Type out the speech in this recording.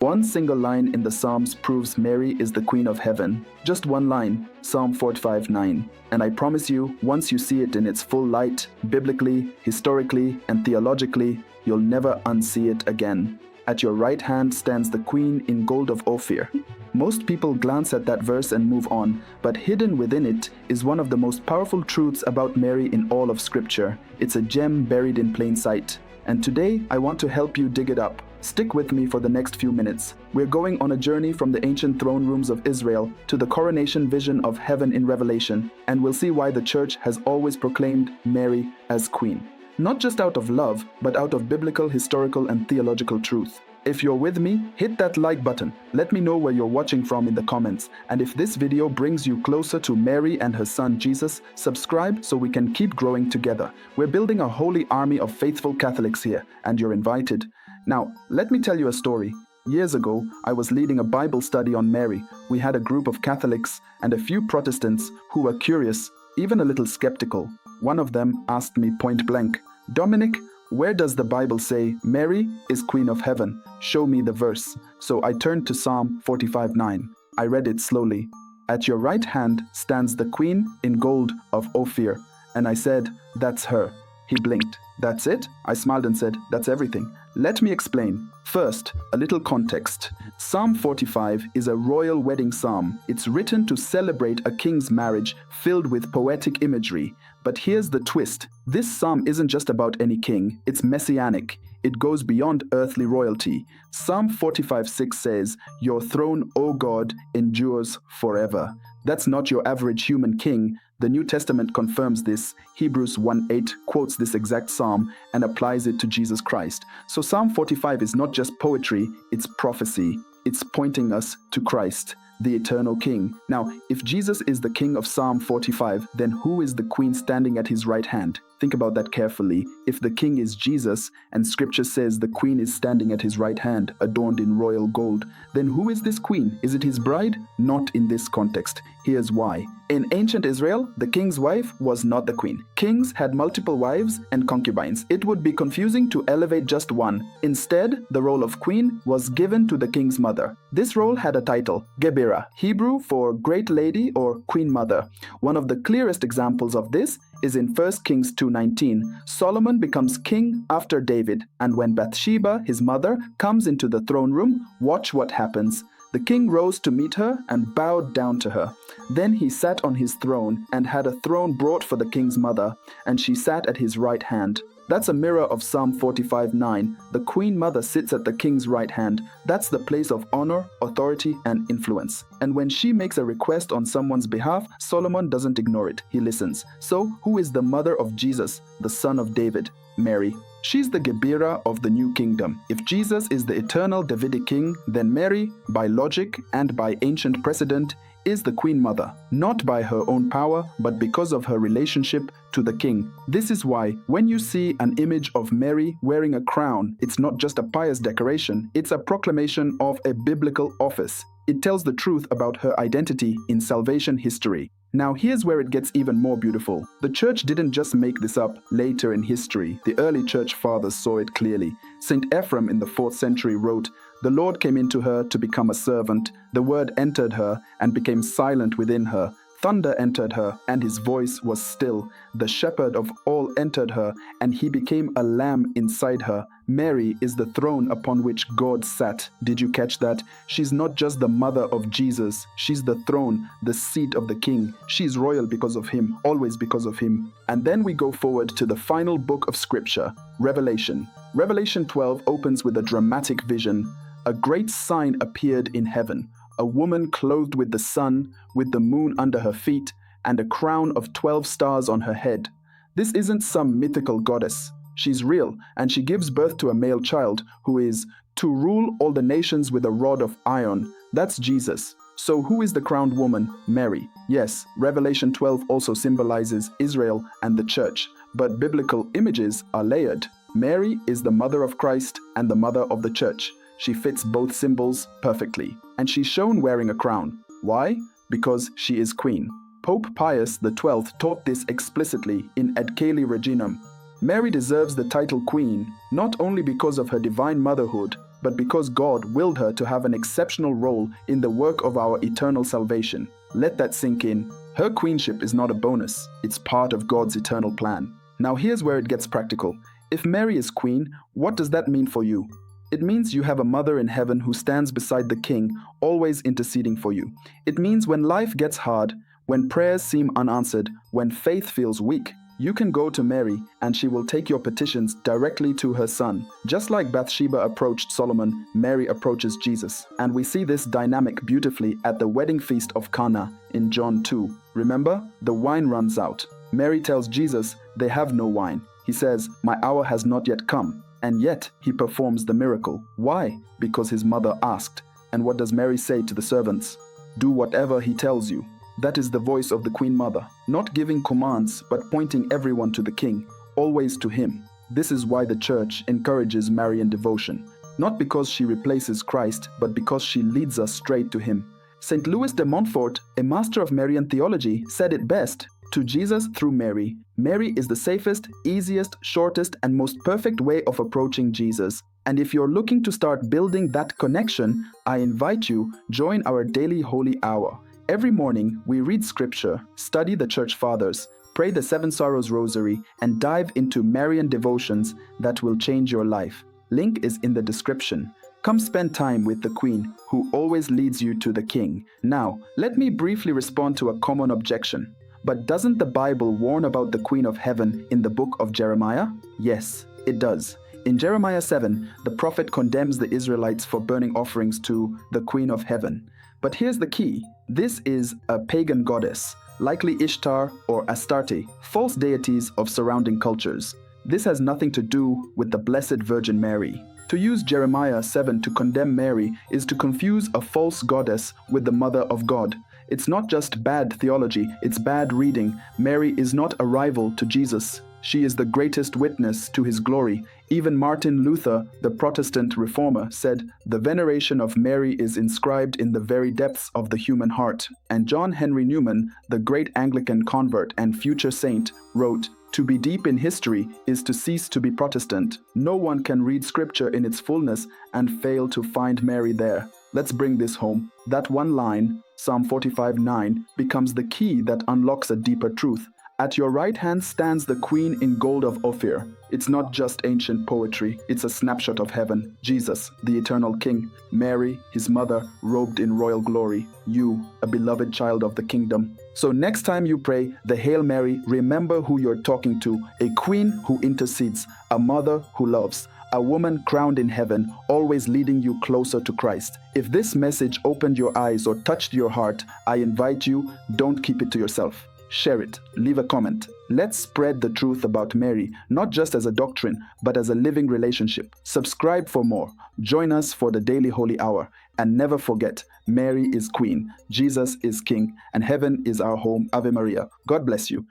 One single line in the Psalms proves Mary is the Queen of Heaven. Just one line, Psalm 45:9. And I promise you, once you see it in its full light, biblically, historically, and theologically, you'll never unsee it again. At your right hand stands the Queen in gold of Ophir. Most people glance at that verse and move on, but hidden within it is one of the most powerful truths about Mary in all of Scripture. It's a gem buried in plain sight. And today, I want to help you dig it up. Stick with me for the next few minutes. We're going on a journey from the ancient throne rooms of Israel to the coronation vision of heaven in Revelation, and we'll see why the church has always proclaimed Mary as Queen. Not just out of love, but out of biblical, historical, and theological truth. If you're with me, hit that like button. Let me know where you're watching from in the comments. And if this video brings you closer to Mary and her son Jesus, subscribe so we can keep growing together. We're building a holy army of faithful Catholics here, and you're invited. Now, let me tell you a story. Years ago, I was leading a Bible study on Mary. We had a group of Catholics and a few Protestants who were curious, even a little skeptical. One of them asked me point blank, "Dominic, where does the Bible say Mary is Queen of Heaven? Show me the verse." So I turned to Psalm 45:9. I read it slowly. "At your right hand stands the Queen in gold of Ophir." And I said, "That's her." He blinked. "That's it?" I smiled and said, "That's everything." Let me explain. First, a little context. Psalm 45 is a royal wedding psalm. It's written to celebrate a king's marriage filled with poetic imagery. But here's the twist. This psalm isn't just about any king, it's messianic. It goes beyond earthly royalty. Psalm 45:6 says, "Your throne, O God, endures forever." That's not your average human king. The New Testament confirms this. Hebrews 1:8 quotes this exact psalm and applies it to Jesus Christ. So Psalm 45 is not just poetry, it's prophecy. It's pointing us to Christ, the eternal King. Now, if Jesus is the King of Psalm 45, then who is the Queen standing at his right hand? Think about that carefully. If the King is Jesus, and Scripture says the Queen is standing at his right hand, adorned in royal gold, then who is this Queen? Is it his bride? Not in this context. Here's why. In ancient Israel, the king's wife was not the queen. Kings had multiple wives and concubines. It would be confusing to elevate just one. Instead, the role of queen was given to the king's mother. This role had a title, Gebirah, Hebrew for great lady or queen mother. One of the clearest examples of this is in 1 Kings 2:19. Solomon becomes king after David, and when Bathsheba, his mother, comes into the throne room, watch what happens. The king rose to meet her and bowed down to her. Then he sat on his throne and had a throne brought for the king's mother, and she sat at his right hand. That's a mirror of Psalm 45:9. The queen mother sits at the king's right hand. That's the place of honor, authority, and influence. And when she makes a request on someone's behalf, Solomon doesn't ignore it. He listens. So, who is the mother of Jesus, the son of David? Mary. She's the Gebirah of the new kingdom. If Jesus is the eternal Davidic king, then Mary, by logic and by ancient precedent, is the queen mother, not by her own power, but because of her relationship to the king. This is why, when you see an image of Mary wearing a crown, it's not just a pious decoration, it's a proclamation of a biblical office. It tells the truth about her identity in salvation history. Now here's where it gets even more beautiful. The church didn't just make this up later in history. The early church fathers saw it clearly. St. Ephrem in the 4th century wrote, "The Lord came into her to become a servant. The word entered her and became silent within her. Thunder entered her, and his voice was still. The shepherd of all entered her, and he became a lamb inside her." Mary is the throne upon which God sat. Did you catch that? She's not just the mother of Jesus. She's the throne, the seat of the king. She's royal because of him, always because of him. And then we go forward to the final book of Scripture, Revelation. Revelation 12 opens with a dramatic vision. A great sign appeared in heaven. A woman clothed with the sun, with the moon under her feet, and a crown of 12 stars on her head. This isn't some mythical goddess. She's real, and she gives birth to a male child who is to rule all the nations with a rod of iron. That's Jesus. So who is the crowned woman? Mary. Yes, Revelation 12 also symbolizes Israel and the church, but biblical images are layered. Mary is the mother of Christ and the mother of the church. She fits both symbols perfectly. And she's shown wearing a crown. Why? Because she is queen. Pope Pius XII taught this explicitly in Ad Caeli Reginam. Mary deserves the title queen, not only because of her divine motherhood, but because God willed her to have an exceptional role in the work of our eternal salvation. Let that sink in. Her queenship is not a bonus, it's part of God's eternal plan. Now here's where it gets practical. If Mary is queen, what does that mean for you? It means you have a mother in heaven who stands beside the king, always interceding for you. It means when life gets hard, when prayers seem unanswered, when faith feels weak, you can go to Mary and she will take your petitions directly to her son. Just like Bathsheba approached Solomon, Mary approaches Jesus. And we see this dynamic beautifully at the wedding feast of Cana in John 2. Remember, the wine runs out. Mary tells Jesus they have no wine. He says, "My hour has not yet come." And yet, he performs the miracle. Why? Because his mother asked. And what does Mary say to the servants? Do whatever he tells you. That is the voice of the Queen Mother, not giving commands, but pointing everyone to the King, always to him. This is why the Church encourages Marian devotion, not because she replaces Christ, but because she leads us straight to him. St. Louis de Montfort, a master of Marian theology, said it best: to Jesus through Mary. Mary is the safest, easiest, shortest, and most perfect way of approaching Jesus. And if you're looking to start building that connection, I invite you, join our daily holy hour. Every morning, we read scripture, study the church fathers, pray the Seven Sorrows Rosary, and dive into Marian devotions that will change your life. Link is in the description. Come spend time with the Queen, who always leads you to the King. Now, let me briefly respond to a common objection. But doesn't the Bible warn about the Queen of Heaven in the book of Jeremiah? Yes, it does. In Jeremiah 7, the prophet condemns the Israelites for burning offerings to the Queen of Heaven. But here's the key. This is a pagan goddess, likely Ishtar or Astarte, false deities of surrounding cultures. This has nothing to do with the Blessed Virgin Mary. To use Jeremiah 7 to condemn Mary is to confuse a false goddess with the Mother of God. It's not just bad theology, it's bad reading. Mary is not a rival to Jesus. She is the greatest witness to his glory. Even Martin Luther, the Protestant reformer, said, "The veneration of Mary is inscribed in the very depths of the human heart." And John Henry Newman, the great Anglican convert and future saint, wrote, "To be deep in history is to cease to be Protestant. No one can read scripture in its fullness and fail to find Mary there." Let's bring this home. That one line, Psalm 45:9, becomes the key that unlocks a deeper truth. At your right hand stands the Queen in gold of Ophir. It's not just ancient poetry, it's a snapshot of heaven. Jesus, the eternal King. Mary, his mother, robed in royal glory. You, a beloved child of the kingdom. So next time you pray the Hail Mary, remember who you're talking to. A queen who intercedes, a mother who loves, a woman crowned in heaven, always leading you closer to Christ. If this message opened your eyes or touched your heart, I invite you, don't keep it to yourself. Share it, leave a comment. Let's spread the truth about Mary, not just as a doctrine, but as a living relationship. Subscribe for more. Join us for the daily holy hour. And never forget, Mary is Queen, Jesus is King, and heaven is our home. Ave Maria. God bless you.